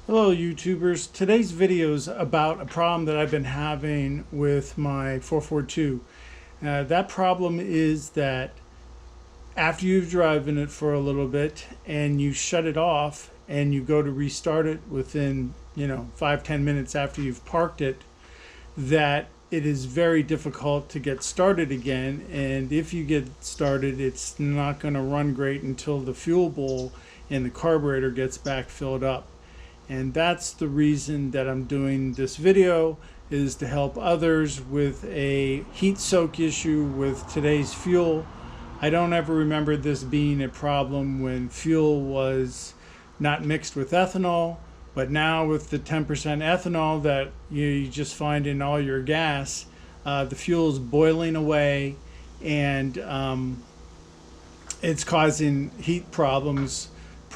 Hello YouTubers. Today's video is about a problem that I've been having with my 442. That problem is that after you've driven it for a little bit and you shut it off and you go to restart it within 5-10 minutes after you've parked it, that it is very difficult to get started again, and if you get started it's not going to run great until the fuel bowl in the carburetor gets back filled up. And that's the reason that I'm doing this video, is to help others with a heat soak issue with today's fuel. I don't ever remember this being a problem when fuel was not mixed with ethanol, but now with the 10% ethanol that you just find in all your gas, the fuel is boiling away, and it's causing heat problems,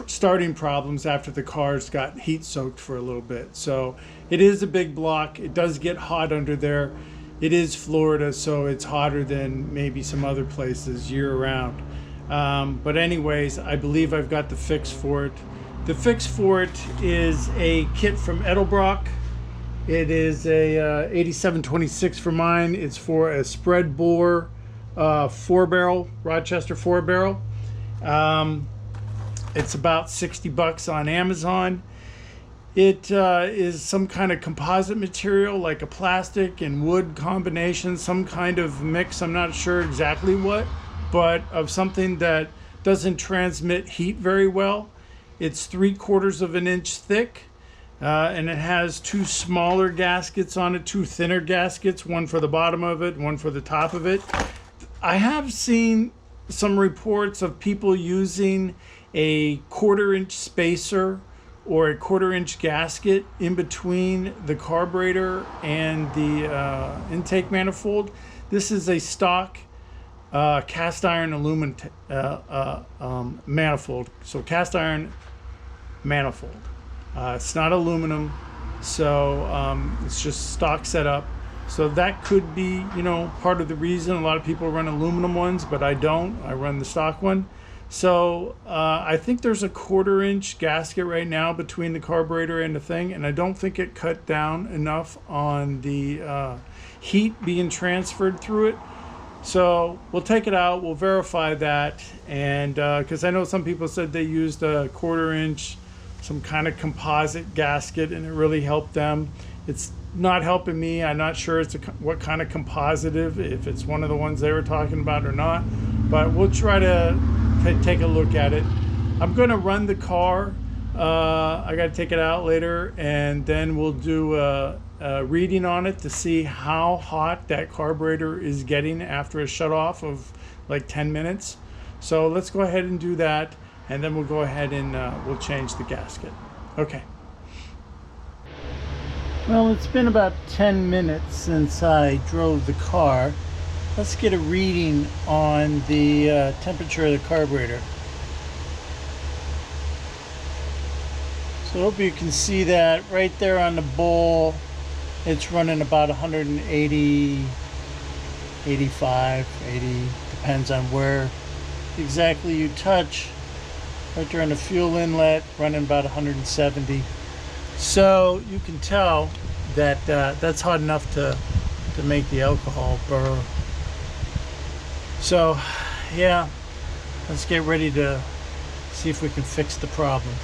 starting problems after the car's got heat soaked for a little bit. So it is a big block. It does get hot under there. It is Florida, so it's hotter than maybe some other places year round. But anyways, I believe I've got the fix for it. The fix for it is a kit from Edelbrock. It is a 8726 for mine. It's for a spread bore 4-barrel, Rochester 4-barrel. It's about 60 bucks on Amazon. It is some kind of composite material, like a plastic and wood combination, some kind of mix, I'm not sure exactly what, but of something that doesn't transmit heat very well. It's 3/4 of an inch thick, and it has two smaller gaskets on it, two thinner gaskets, one for the bottom of it, one for the top of it. I have seen some reports of people using a 1/4 inch spacer or a 1/4 inch gasket in between the carburetor and the intake manifold. This is a stock cast iron aluminum manifold, so cast iron manifold. It's not aluminum, so it's just stock setup. So that could be, part of the reason a lot of people run aluminum ones, but I don't. I run the stock one. So I think there's a 1/4 inch gasket right now between the carburetor and the thing, and I don't think it cut down enough on the heat being transferred through it. So we'll take it out, we'll verify that, and because I know some people said they used a 1/4 inch, some kind of composite gasket, and it really helped them. It's not helping me. I'm not sure what kind of compositive, if it's one of the ones they were talking about or not, but we'll try to take a look at it. I'm going to run the car. I got to take it out later, and then we'll do a reading on it to see how hot that carburetor is getting after a shut off of like 10 minutes. So let's go ahead and do that, and then we'll go ahead and we'll change the gasket. Okay. Well, it's been about 10 minutes since I drove the car. Let's get a reading on the temperature of the carburetor. So I hope you can see that right there on the bowl. It's running about 180, 85, 80, depends on where exactly you touch. Right there on the fuel inlet, running about 170. So you can tell that that's hot enough to make the alcohol burr. So yeah, let's get ready to see if we can fix the problem.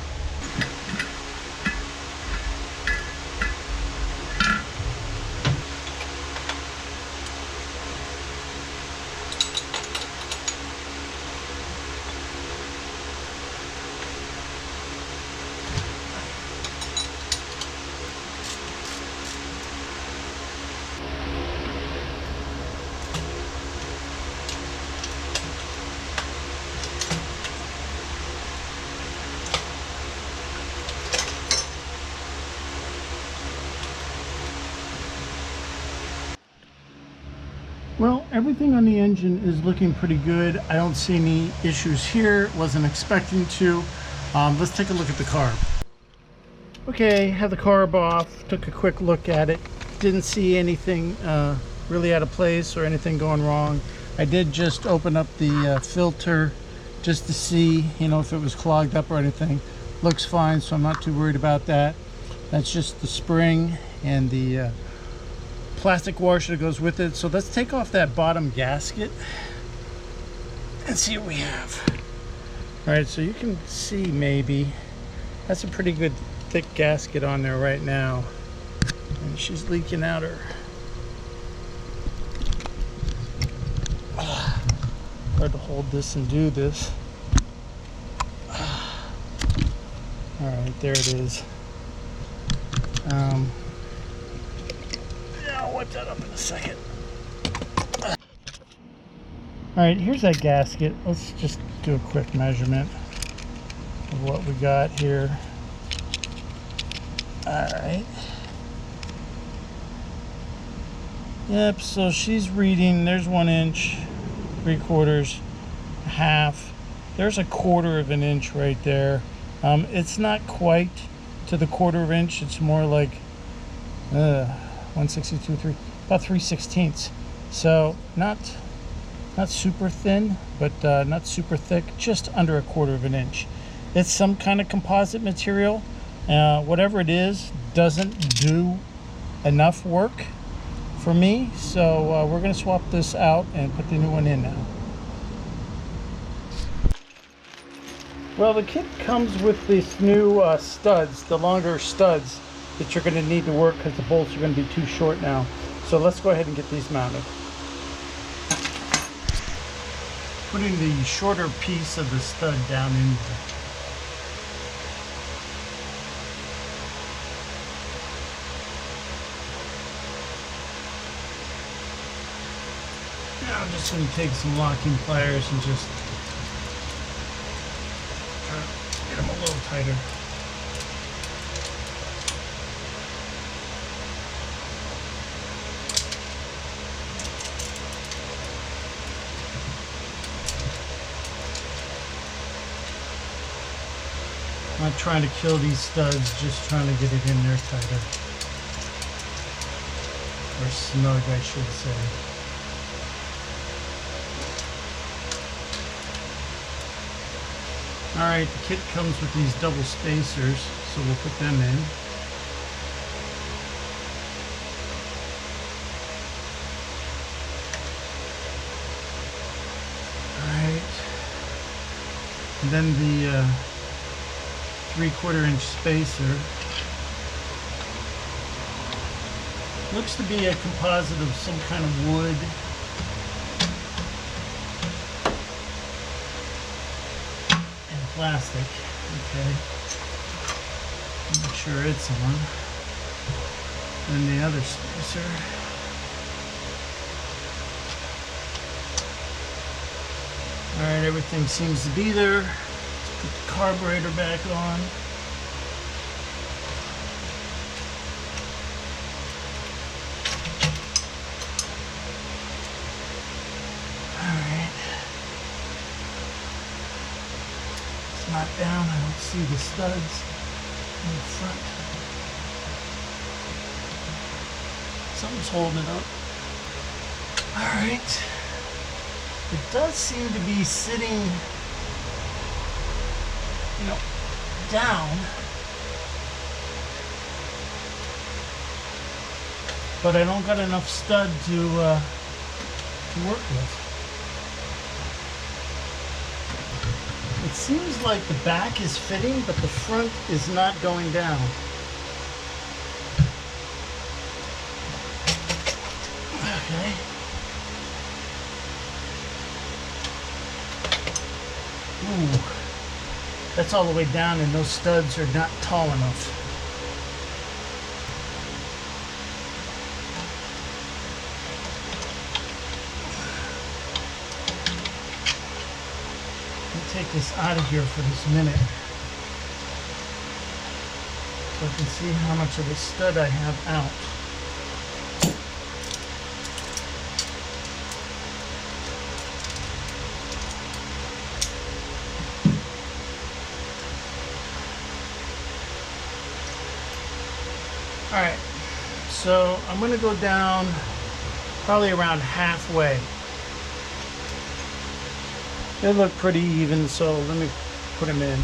Well, everything on the engine is looking pretty good. I don't see any issues here. Wasn't expecting to. Let's take a look at the carb. Okay, have the carb off. Took a quick look at it. Didn't see anything really out of place or anything going wrong. I did just open up the filter just to see, if it was clogged up or anything. Looks fine, so I'm not too worried about that. That's just the spring and the plastic washer that goes with it. So let's take off that bottom gasket and see what we have. All right, so you can see maybe that's a pretty good thick gasket on there right now, and she's leaking out her. Hard to hold this and do this. All right, there it is. Yeah, I'll wipe that up in a second. All right, here's that gasket. Let's just do a quick measurement of what we got here. All right. Yep, so she's reading, there's 1 inch, 3/4, half. There's a 1/4 of an inch right there. It's not quite to the 1/4 inch. It's more like 162, about 3/16. So not super thin, but not super thick, just under a 1/4 of an inch. It's some kind of composite material. Whatever it is doesn't do enough work for me, so we're going to swap this out and put the new one in now. Well, the kit comes with these new studs, the longer studs that you're going to need to work because the bolts are going to be too short now. So let's go ahead and get these mounted. Putting the shorter piece of the stud down in there. Now I'm just going to take some locking pliers and just try to get them a little tighter. I'm not trying to kill these studs, just trying to get it in there tighter. Or snug, I should say. Alright, the kit comes with these double spacers, so we'll put them in. Alright. And then the 3/4 inch spacer. Looks to be a composite of some kind of wood. And plastic. Okay. Make sure it's on. Then the other spacer. Alright, everything seems to be there. Let's put the carburetor back on. Not down, I don't see the studs in the front. Something's holding it up. Alright. It does seem to be sitting, you know, down. But I don't got enough stud to work with. It seems like the back is fitting, but the front is not going down. Okay. Ooh. That's all the way down and those studs are not tall enough. Take this out of here for this minute so I can see how much of the stud I have out. Alright, so I'm going to go down probably around halfway. They look pretty even, so let me put them in.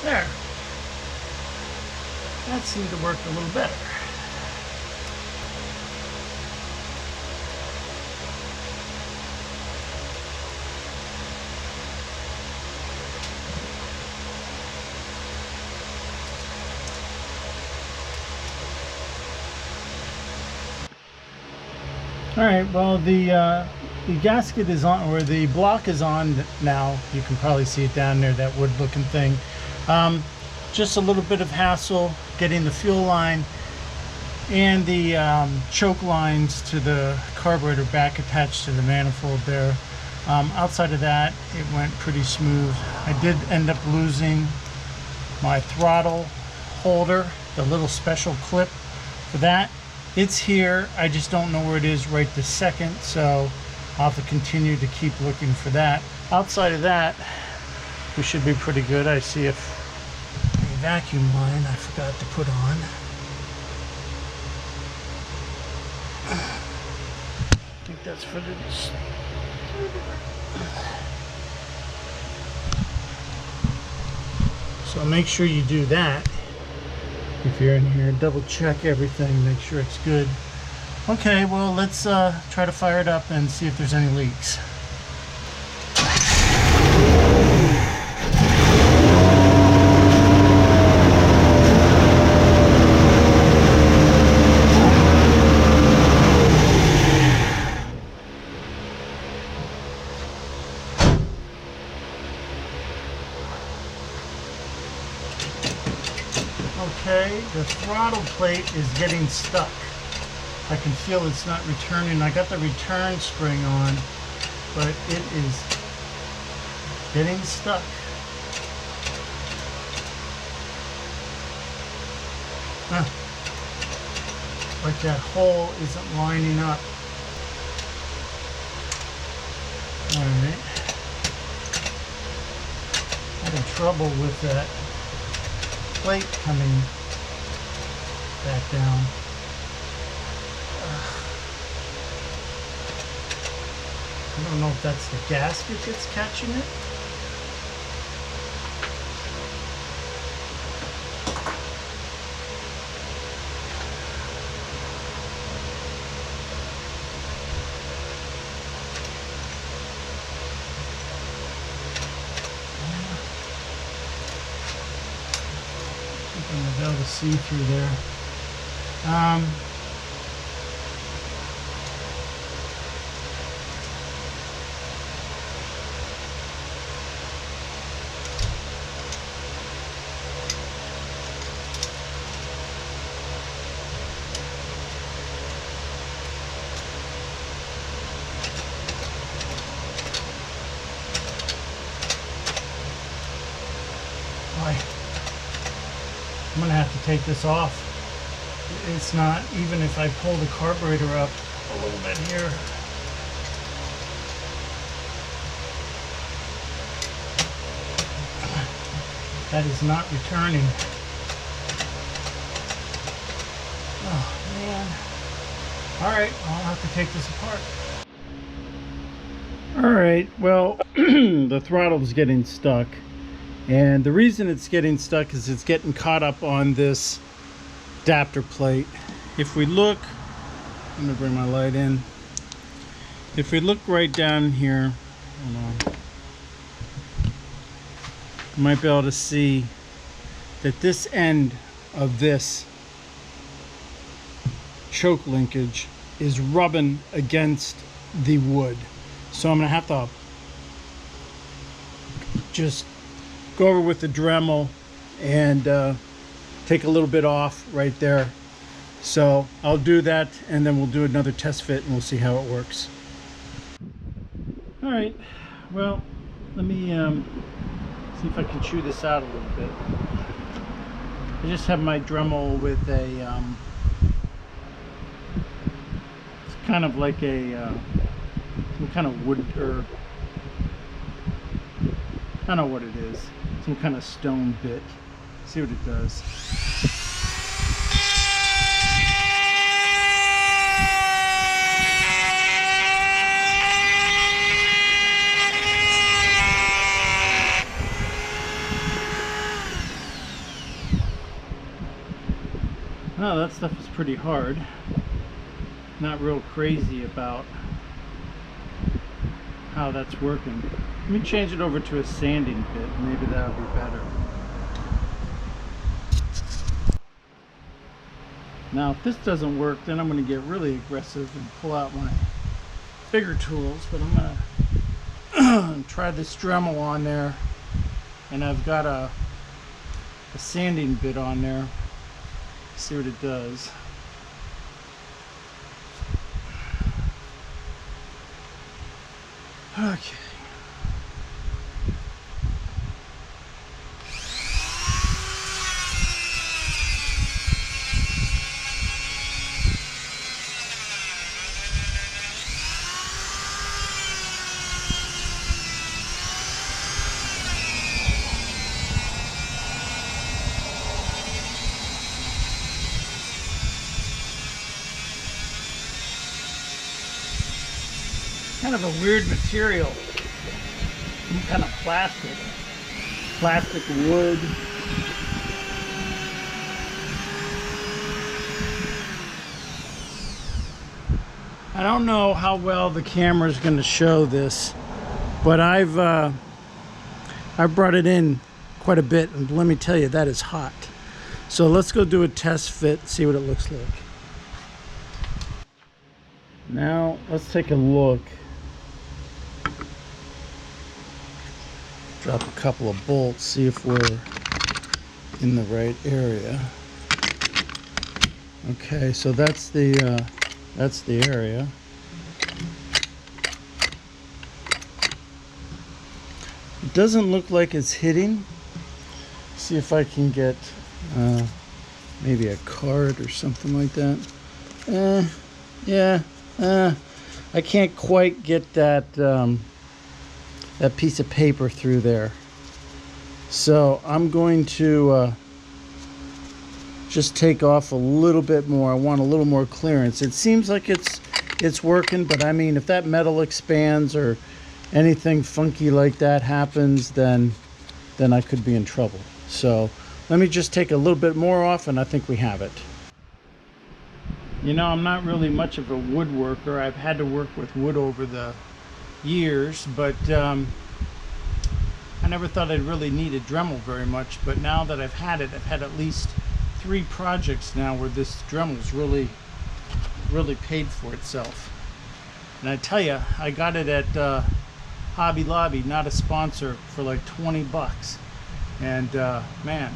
There. That seemed to work a little better. All right, well, the gasket is on, or the block is on now. You can probably see it down there, that wood looking thing. Just a little bit of hassle getting the fuel line and the choke lines to the carburetor back attached to the manifold there. Outside of that, it went pretty smooth. I did end up losing my throttle holder, the little special clip for that. It's here, I just don't know where it is right this second, so I'll have to continue to keep looking for that. Outside of that, we should be pretty good. I see a vacuum line I forgot to put on. I think that's for this. So make sure you do that. If you're in here, double check everything, make sure it's good. Okay, well, let's try to fire it up and see if there's any leaks. Okay, the throttle plate is getting stuck. I can feel it's not returning. I got the return spring on, but it is getting stuck. Like that hole isn't lining up. Alright. Having trouble with that plate coming back down. I don't know if that's the gasket that's catching it. I'm going to be able to see through there. I'm gonna have to take this off. It's not, even if I pull the carburetor up a little bit here. That is not returning. Oh man. Alright, I'll have to take this apart. Alright, well, the throttle's getting stuck. And the reason it's getting stuck is it's getting caught up on this adapter plate. If we look, I'm going to bring my light in. If we look right down here, hold on, you might be able to see that this end of this choke linkage is rubbing against the wood. So I'm going to have to just go over with the Dremel and take a little bit off right there. So I'll do that and then we'll do another test fit and we'll see how it works. All right, well, let me see if I can chew this out a little bit. I just have my Dremel with a it's kind of like a some kind of wood, or I don't know what it is, some kind of stone bit. See what it does. No, that stuff is pretty hard. Not real crazy about how that's working. Let me change it over to a sanding bit. Maybe that'll be better. Now, if this doesn't work, then I'm going to get really aggressive and pull out my bigger tools. But I'm going to try this Dremel on there, and I've got a sanding bit on there. See what it does. Okay. Kind of a weird material. Some kind of plastic wood. I don't know how well the camera is going to show this, but I've brought it in quite a bit, and let me tell you, that is hot. So let's go do a test fit, see what it looks like. Now let's take a look. Drop a couple of bolts, see if we're in the right area. Okay, so that's the area. It doesn't look like it's hitting. See if I can get maybe a card or something like that. I can't quite get that that piece of paper through there. So I'm going to just take off a little bit more. I want a little more clearance. It seems like it's working, but I mean, if that metal expands or anything funky like that happens, then I could be in trouble. So let me just take a little bit more off, and I think we have it. You know, I'm not really much of a woodworker. I've had to work with wood over the years, but I never thought I'd really need a Dremel very much. But now that I've had it, I've had at least 3 projects now where this Dremel's really paid for itself. And I tell you, I got it at Hobby Lobby, not a sponsor, for like 20 bucks. And man,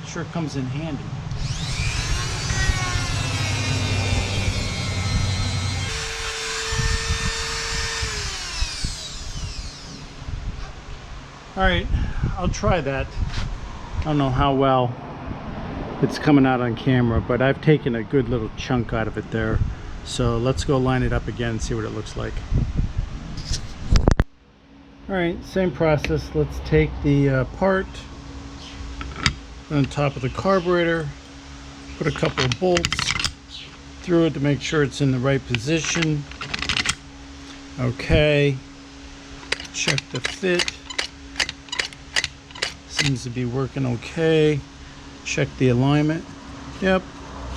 sure comes in handy. All right, I'll try that. I don't know how well it's coming out on camera, but I've taken a good little chunk out of it there. So let's go line it up again and see what it looks like. All right, same process. Let's take the part on top of the carburetor, put a couple of bolts through it to make sure it's in the right position. Okay, check the fit. Seems to be working okay. Check the alignment. Yep,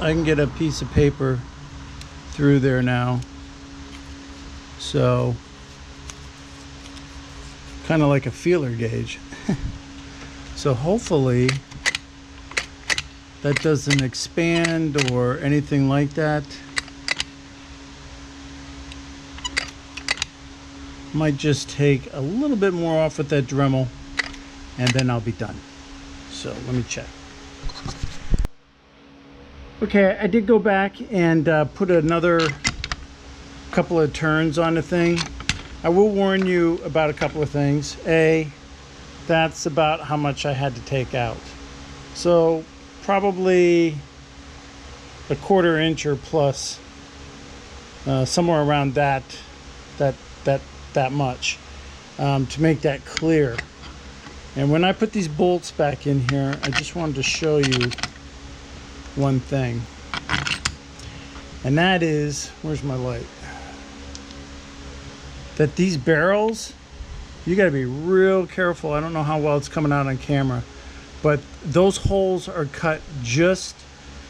I can get a piece of paper through there now. So, kind of like a feeler gauge. So hopefully that doesn't expand or anything like that. Might just take a little bit more off with that Dremel, and then I'll be done. So let me check. Okay, I did go back and put another couple of turns on the thing. I will warn you about a couple of things. A, that's about how much I had to take out. So probably a 1/4 inch or plus, somewhere around that much, to make that clear. And when I put these bolts back in here, I just wanted to show you one thing. And that is, where's my light? That these barrels, you gotta be real careful. I don't know how well it's coming out on camera, but those holes are cut just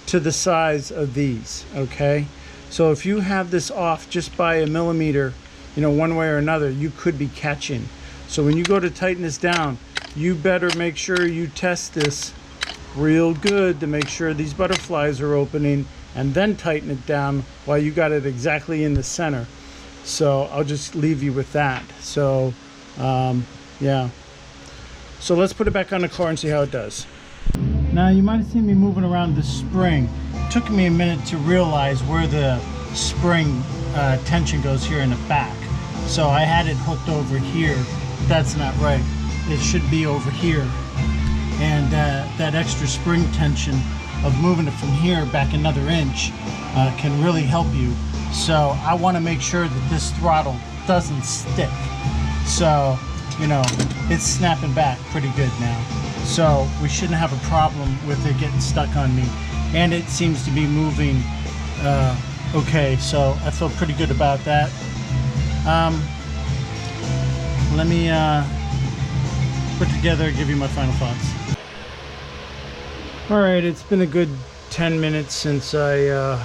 to the size of these, okay? So if you have this off just by a millimeter, you know, one way or another, you could be catching. So when you go to tighten this down, you better make sure you test this real good to make sure these butterflies are opening, and then tighten it down while you got it exactly in the center. So I'll just leave you with that. So yeah, so let's put it back on the car and see how it does. Now you might have seen me moving around the spring. It took me a minute to realize where the spring tension goes here in the back. So I had it hooked over here, but that's not right. It should be over here. And that extra spring tension of moving it from here back another inch can really help you. So I want to make sure that this throttle doesn't stick. So, you know, it's snapping back pretty good now. So we shouldn't have a problem with it getting stuck on me. And it seems to be moving okay, so I feel pretty good about that. Let me put together and give you my final thoughts. All right, it's been a good 10 minutes since I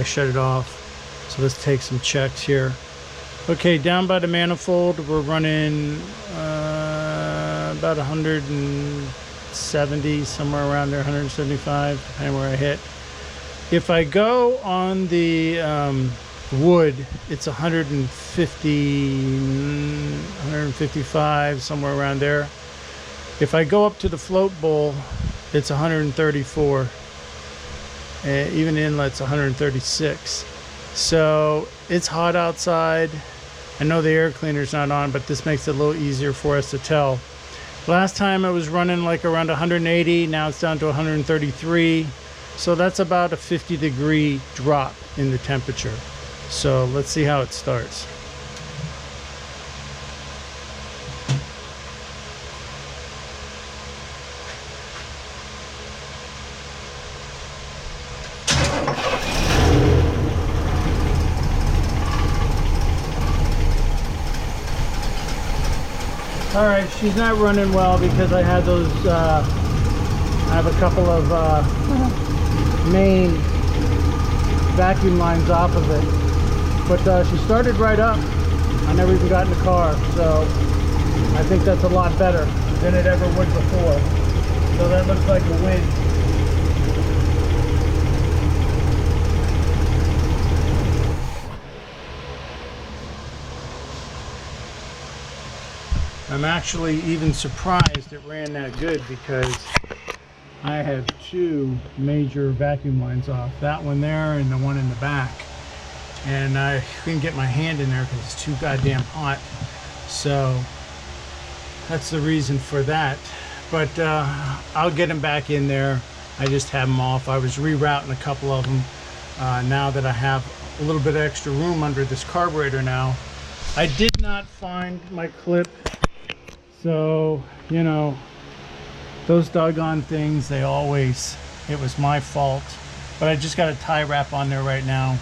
shut it off. So let's take some checks here. Okay, down by the manifold, we're running about 170, somewhere around there, 175, depending where I hit. If I go on the wood, it's 150, 155, somewhere around there. If I go up to the float bowl, it's 134. Even inlet's 136. So it's hot outside. I know the air cleaner's not on, but this makes it a little easier for us to tell. Last time it was running like around 180, now it's down to 133. So that's about a 50-degree drop in the temperature. So let's see how it starts. All right, she's not running well because I had those, I have a couple of main vacuum lines off of it. But she started right up. I never even got in the car, so I think that's a lot better than it ever would before. So that looks like a win. I'm actually even surprised it ran that good because I have two major vacuum lines off. That one there and the one in the back. And I couldn't get my hand in there because it's too goddamn hot. So that's the reason for that. But I'll get them back in there. I just have them off. I was rerouting a couple of them. Now that I have a little bit of extra room under this carburetor now. I did not find my clip. So, you know, those doggone things, it was my fault. But I just got a tie wrap on there right now.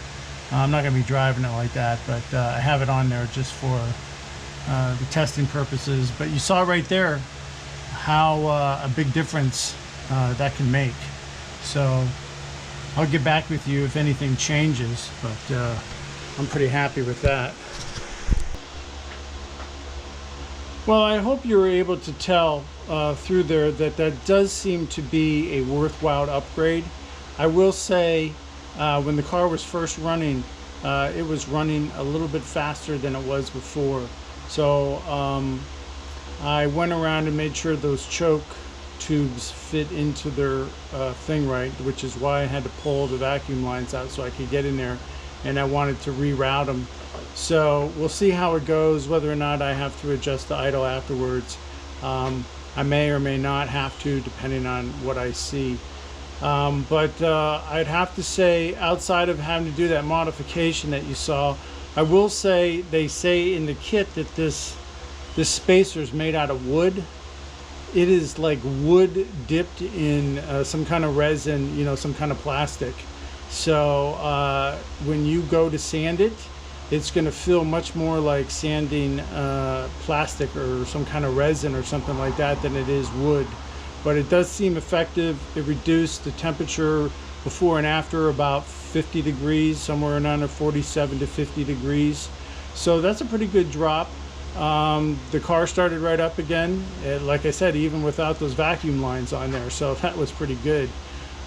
I'm not going to be driving it like that, but I have it on there just for the testing purposes. But you saw right there how a big difference that can make. So I'll get back with you if anything changes, but I'm pretty happy with that. Well, I hope you were able to tell through there that that does seem to be a worthwhile upgrade. I will say when the car was first running, it was running a little bit faster than it was before. So I went around and made sure those choke tubes fit into their thing right, which is why I had to pull the vacuum lines out so I could get in there, and I wanted to reroute them. So we'll see how it goes, whether or not I have to adjust the idle afterwards. I may or may not have to, depending on what I see. But I'd have to say, outside of having to do that modification that you saw, I will say they say in the kit that this spacer is made out of wood. It is like wood dipped in some kind of resin, you know, some kind of plastic. So when you go to sand it, it's going to feel much more like sanding plastic or some kind of resin or something like that than it is wood. but it does seem effective. It reduced the temperature before and after about 50 degrees, somewhere around 47 to 50 degrees. So that's a pretty good drop. The car started right up again, like I said, even without those vacuum lines on there, so that was pretty good.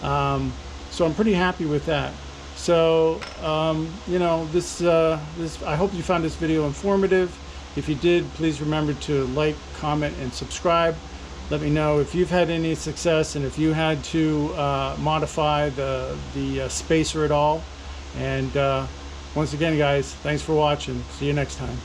So I'm pretty happy with that. So you know, I hope you found this video informative. If you did, please remember to like, comment, and subscribe. Let me know if you've had any success and if you had to modify the spacer at all. And once again, guys, thanks for watching. See you next time.